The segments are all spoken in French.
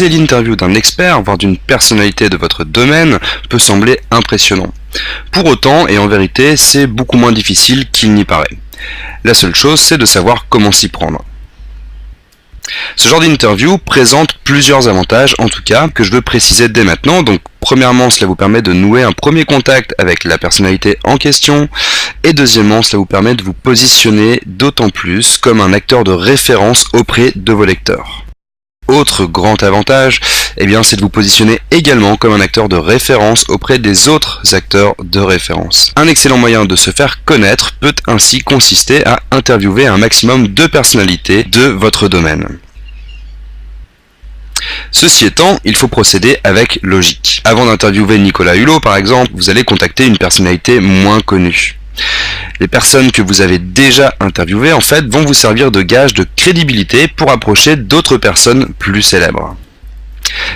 réaliser l'interview d'un expert, voire d'une personnalité de votre domaine, peut sembler impressionnant. Pour autant, et en vérité, c'est beaucoup moins difficile qu'il n'y paraît. La seule chose, c'est de savoir comment s'y prendre. Ce genre d'interview présente plusieurs avantages, en tout cas, que je veux préciser dès maintenant. Donc, premièrement, cela vous permet de nouer un premier contact avec la personnalité en question. Et deuxièmement, cela vous permet de vous positionner d'autant plus comme un acteur de référence auprès de vos lecteurs. Autre grand avantage, c'est de vous positionner également comme un acteur de référence auprès des autres acteurs de référence. Un excellent moyen de se faire connaître peut ainsi consister à interviewer un maximum de personnalités de votre domaine. Ceci étant, il faut procéder avec logique. Avant d'interviewer Nicolas Hulot par exemple, vous allez contacter une personnalité moins connue. Les personnes que vous avez déjà interviewées en fait vont vous servir de gage de crédibilité pour approcher d'autres personnes plus célèbres.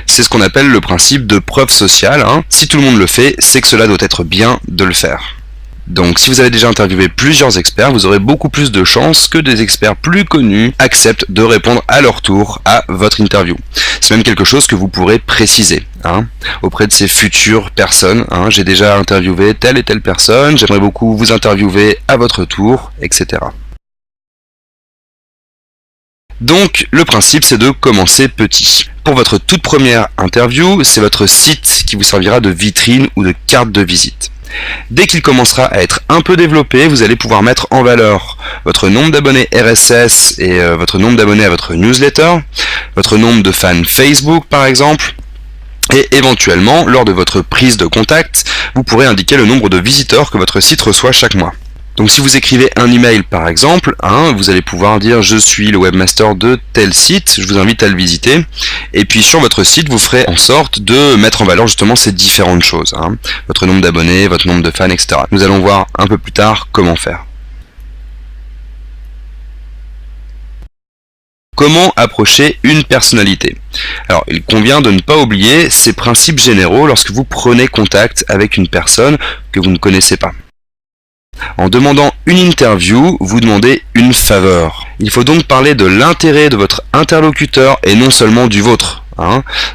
C'est ce qu'on appelle le principe de preuve sociale. Si tout le monde le fait, c'est que cela doit être bien de le faire. Donc si vous avez déjà interviewé plusieurs experts, vous aurez beaucoup plus de chances que des experts plus connus acceptent de répondre à leur tour à votre interview. C'est même quelque chose que vous pourrez préciser auprès de ces futures personnes. J'ai déjà interviewé telle et telle personne, j'aimerais beaucoup vous interviewer à votre tour, etc. Donc le principe c'est de commencer petit. Pour votre toute première interview, c'est votre site qui vous servira de vitrine ou de carte de visite. Dès qu'il commencera à être un peu développé, vous allez pouvoir mettre en valeur votre nombre d'abonnés RSS et votre nombre d'abonnés à votre newsletter, votre nombre de fans Facebook par exemple, et éventuellement, lors de votre prise de contact, vous pourrez indiquer le nombre de visiteurs que votre site reçoit chaque mois. Donc si vous écrivez un email par exemple, vous allez pouvoir dire je suis le webmaster de tel site, je vous invite à le visiter, et puis sur votre site vous ferez en sorte de mettre en valeur justement ces différentes choses, votre nombre d'abonnés, votre nombre de fans, etc. Nous allons voir un peu plus tard comment faire. Comment approcher une personnalité? Alors, il convient de ne pas oublier ces principes généraux lorsque vous prenez contact avec une personne que vous ne connaissez pas. En demandant une interview, vous demandez une faveur. Il faut donc parler de l'intérêt de votre interlocuteur et non seulement du vôtre.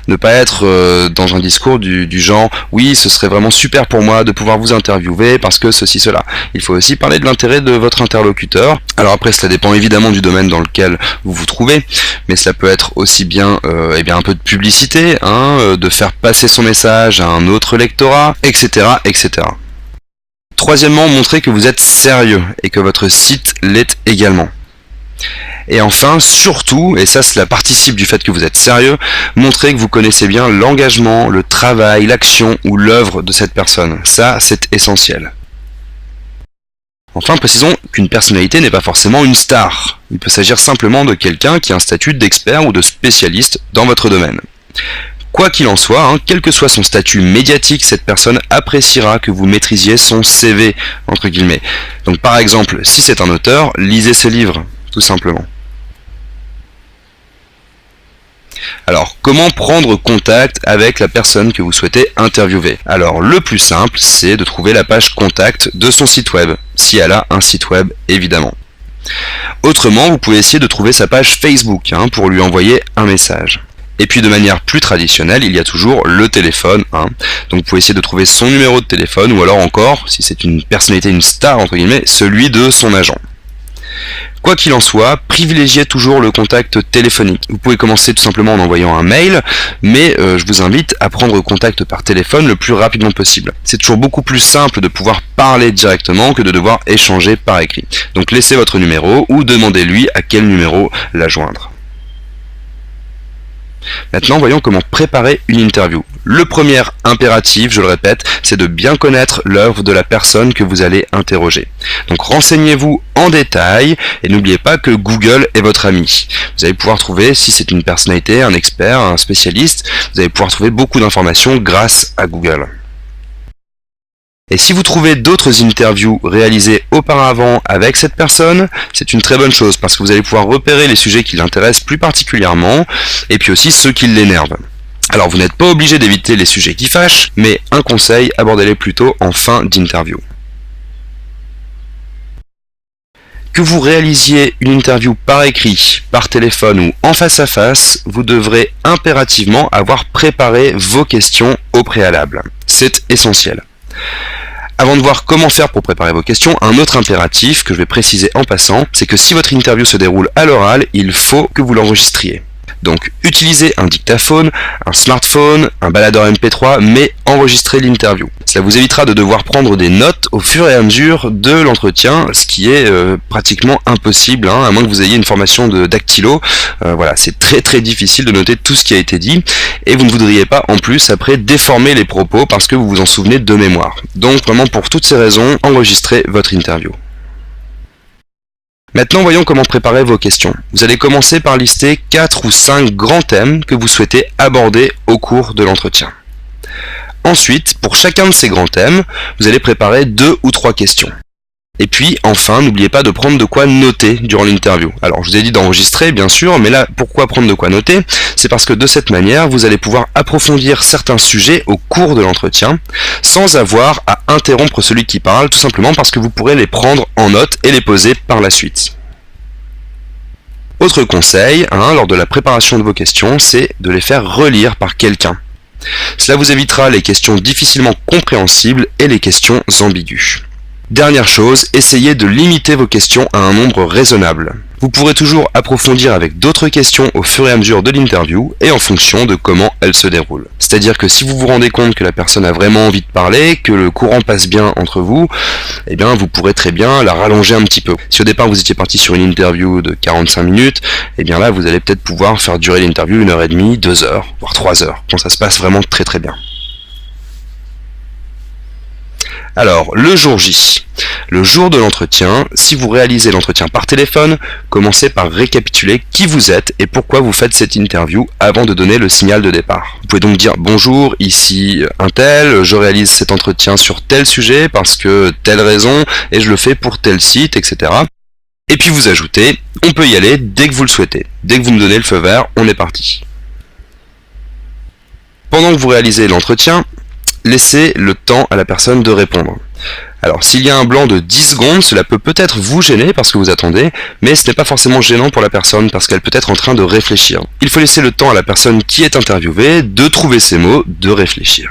Ne pas être dans un discours du genre « Oui, ce serait vraiment super pour moi de pouvoir vous interviewer parce que ceci, cela ». Il faut aussi parler de l'intérêt de votre interlocuteur. Alors après, cela dépend évidemment du domaine dans lequel vous vous trouvez, mais cela peut être aussi bien, un peu de publicité, de faire passer son message à un autre lectorat, etc., etc. Troisièmement, montrez que vous êtes sérieux et que votre site l'est également. Et enfin, surtout, et ça cela participe du fait que vous êtes sérieux, montrez que vous connaissez bien l'engagement, le travail, l'action ou l'œuvre de cette personne. Ça, c'est essentiel. Enfin, précisons qu'une personnalité n'est pas forcément une star. Il peut s'agir simplement de quelqu'un qui a un statut d'expert ou de spécialiste dans votre domaine. Quoi qu'il en soit, quel que soit son statut médiatique, cette personne appréciera que vous maîtrisiez son CV, entre guillemets. Donc par exemple, si c'est un auteur, lisez ses livres, tout simplement. Alors, comment prendre contact avec la personne que vous souhaitez interviewer? Alors, le plus simple, c'est de trouver la page contact de son site web, si elle a un site web, évidemment. Autrement, vous pouvez essayer de trouver sa page Facebook pour lui envoyer un message. Et puis de manière plus traditionnelle, il y a toujours le téléphone. Donc vous pouvez essayer de trouver son numéro de téléphone, ou alors encore, si c'est une personnalité, une star entre guillemets, celui de son agent. Quoi qu'il en soit, privilégiez toujours le contact téléphonique. Vous pouvez commencer tout simplement en envoyant un mail, mais je vous invite à prendre contact par téléphone le plus rapidement possible. C'est toujours beaucoup plus simple de pouvoir parler directement que de devoir échanger par écrit. Donc laissez votre numéro ou demandez-lui à quel numéro la joindre. Maintenant, voyons comment préparer une interview. Le premier impératif, je le répète, c'est de bien connaître l'œuvre de la personne que vous allez interroger. Donc renseignez-vous en détail et n'oubliez pas que Google est votre ami. Vous allez pouvoir trouver, si c'est une personnalité, un expert, un spécialiste, vous allez pouvoir trouver beaucoup d'informations grâce à Google. Et si vous trouvez d'autres interviews réalisées auparavant avec cette personne, c'est une très bonne chose parce que vous allez pouvoir repérer les sujets qui l'intéressent plus particulièrement et puis aussi ceux qui l'énervent. Alors vous n'êtes pas obligé d'éviter les sujets qui fâchent, mais un conseil, abordez-les plutôt en fin d'interview. Que vous réalisiez une interview par écrit, par téléphone ou en face à face, vous devrez impérativement avoir préparé vos questions au préalable. C'est essentiel. Avant de voir comment faire pour préparer vos questions, un autre impératif que je vais préciser en passant, c'est que si votre interview se déroule à l'oral, il faut que vous l'enregistriez. Donc utilisez un dictaphone, un smartphone, un baladeur MP3, mais enregistrez l'interview. Cela vous évitera de devoir prendre des notes au fur et à mesure de l'entretien, ce qui est pratiquement impossible, à moins que vous ayez une formation de dactylo. Voilà, c'est très difficile de noter tout ce qui a été dit, et vous ne voudriez pas en plus après déformer les propos parce que vous vous en souvenez de mémoire. Donc vraiment pour toutes ces raisons, enregistrez votre interview. Maintenant, voyons comment préparer vos questions. Vous allez commencer par lister 4 ou 5 grands thèmes que vous souhaitez aborder au cours de l'entretien. Ensuite, pour chacun de ces grands thèmes, vous allez préparer 2 ou 3 questions. Et puis, enfin, n'oubliez pas de prendre de quoi noter durant l'interview. Alors, je vous ai dit d'enregistrer, bien sûr, mais là, pourquoi prendre de quoi noter? C'est parce que de cette manière, vous allez pouvoir approfondir certains sujets au cours de l'entretien, sans avoir à interrompre celui qui parle, tout simplement parce que vous pourrez les prendre en note et les poser par la suite. Autre conseil, lors de la préparation de vos questions, c'est de les faire relire par quelqu'un. Cela vous évitera les questions difficilement compréhensibles et les questions ambiguës. Dernière chose, essayez de limiter vos questions à un nombre raisonnable. Vous pourrez toujours approfondir avec d'autres questions au fur et à mesure de l'interview et en fonction de comment elle se déroule. C'est-à-dire que si vous vous rendez compte que la personne a vraiment envie de parler, que le courant passe bien entre vous, eh bien vous pourrez très bien la rallonger un petit peu. Si au départ vous étiez parti sur une interview de 45 minutes, eh bien là vous allez peut-être pouvoir faire durer l'interview 1h30, 2 heures, voire 3 heures, quand ça se passe vraiment très bien. Alors, le jour J. Le jour de l'entretien, si vous réalisez l'entretien par téléphone, commencez par récapituler qui vous êtes et pourquoi vous faites cette interview avant de donner le signal de départ. Vous pouvez donc dire « Bonjour, ici un tel, je réalise cet entretien sur tel sujet parce que telle raison et je le fais pour tel site, etc. » Et puis vous ajoutez « On peut y aller dès que vous le souhaitez. Dès que vous me donnez le feu vert, on est parti. » Pendant que vous réalisez l'entretien, laissez le temps à la personne de répondre. Alors s'il y a un blanc de 10 secondes, cela peut peut-être vous gêner parce que vous attendez, mais ce n'est pas forcément gênant pour la personne parce qu'elle peut être en train de réfléchir. Il faut laisser le temps à la personne qui est interviewée de trouver ses mots, de réfléchir.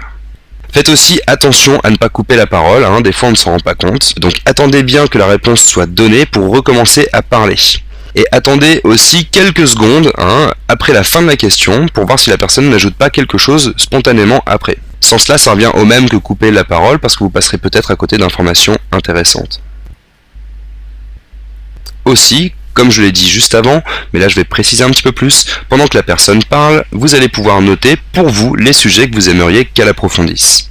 Faites aussi attention à ne pas couper la parole, des fois on ne s'en rend pas compte, donc attendez bien que la réponse soit donnée pour recommencer à parler. Et attendez aussi quelques secondes après la fin de la question pour voir si la personne n'ajoute pas quelque chose spontanément après. Sans cela, ça revient au même que couper la parole parce que vous passerez peut-être à côté d'informations intéressantes. Aussi, comme je l'ai dit juste avant, mais là je vais préciser un petit peu plus, pendant que la personne parle, vous allez pouvoir noter pour vous les sujets que vous aimeriez qu'elle approfondisse.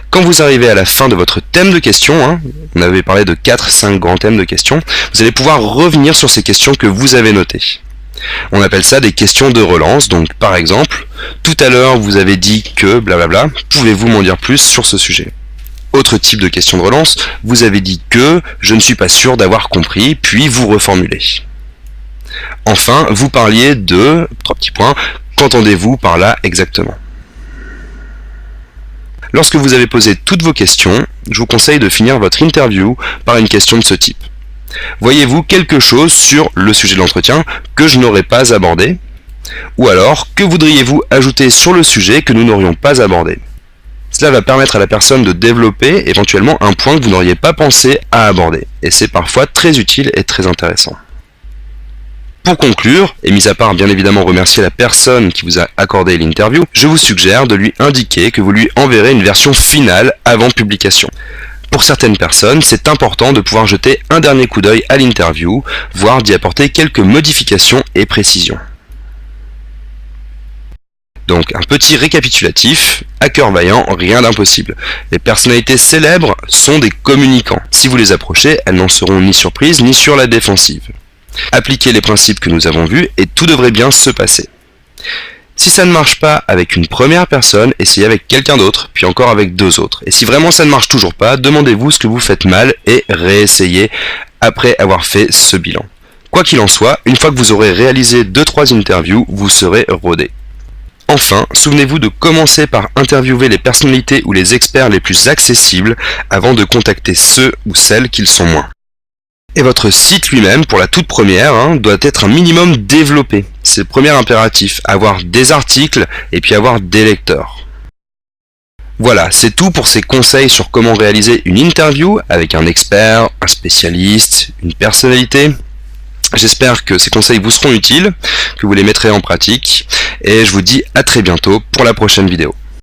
Quand vous arrivez à la fin de votre thème de questions, on avait parlé de 4-5 grands thèmes de questions, vous allez pouvoir revenir sur ces questions que vous avez notées. On appelle ça des questions de relance, donc par exemple, tout à l'heure vous avez dit que blablabla, pouvez-vous m'en dire plus sur ce sujet? Autre type de question de relance, vous avez dit que je ne suis pas sûr d'avoir compris, puis vous reformulez. Enfin, vous parliez de, 3 petits points, qu'entendez-vous par là exactement? Lorsque vous avez posé toutes vos questions, je vous conseille de finir votre interview par une question de ce type. Voyez-vous quelque chose sur le sujet de l'entretien que je n'aurais pas abordé? Ou alors, que voudriez-vous ajouter sur le sujet que nous n'aurions pas abordé? Cela va permettre à la personne de développer éventuellement un point que vous n'auriez pas pensé à aborder. Et c'est parfois très utile et très intéressant. Pour conclure, et mis à part bien évidemment remercier la personne qui vous a accordé l'interview, je vous suggère de lui indiquer que vous lui enverrez une version finale avant publication. Pour certaines personnes, c'est important de pouvoir jeter un dernier coup d'œil à l'interview, voire d'y apporter quelques modifications et précisions. Donc un petit récapitulatif, à cœur vaillant, rien d'impossible. Les personnalités célèbres sont des communicants. Si vous les approchez, elles n'en seront ni surprises ni sur la défensive. Appliquez les principes que nous avons vus et tout devrait bien se passer. Si ça ne marche pas avec une première personne, essayez avec quelqu'un d'autre, puis encore avec 2 autres. Et si vraiment ça ne marche toujours pas, demandez-vous ce que vous faites mal et réessayez après avoir fait ce bilan. Quoi qu'il en soit, une fois que vous aurez réalisé 2-3 interviews, vous serez rodé. Enfin, souvenez-vous de commencer par interviewer les personnalités ou les experts les plus accessibles avant de contacter ceux ou celles qui le sont moins. Et votre site lui-même, pour la toute première, doit être un minimum développé. C'est le premier impératif, avoir des articles et puis avoir des lecteurs. Voilà, c'est tout pour ces conseils sur comment réaliser une interview avec un expert, un spécialiste, une personnalité. J'espère que ces conseils vous seront utiles, que vous les mettrez en pratique, et je vous dis à très bientôt pour la prochaine vidéo.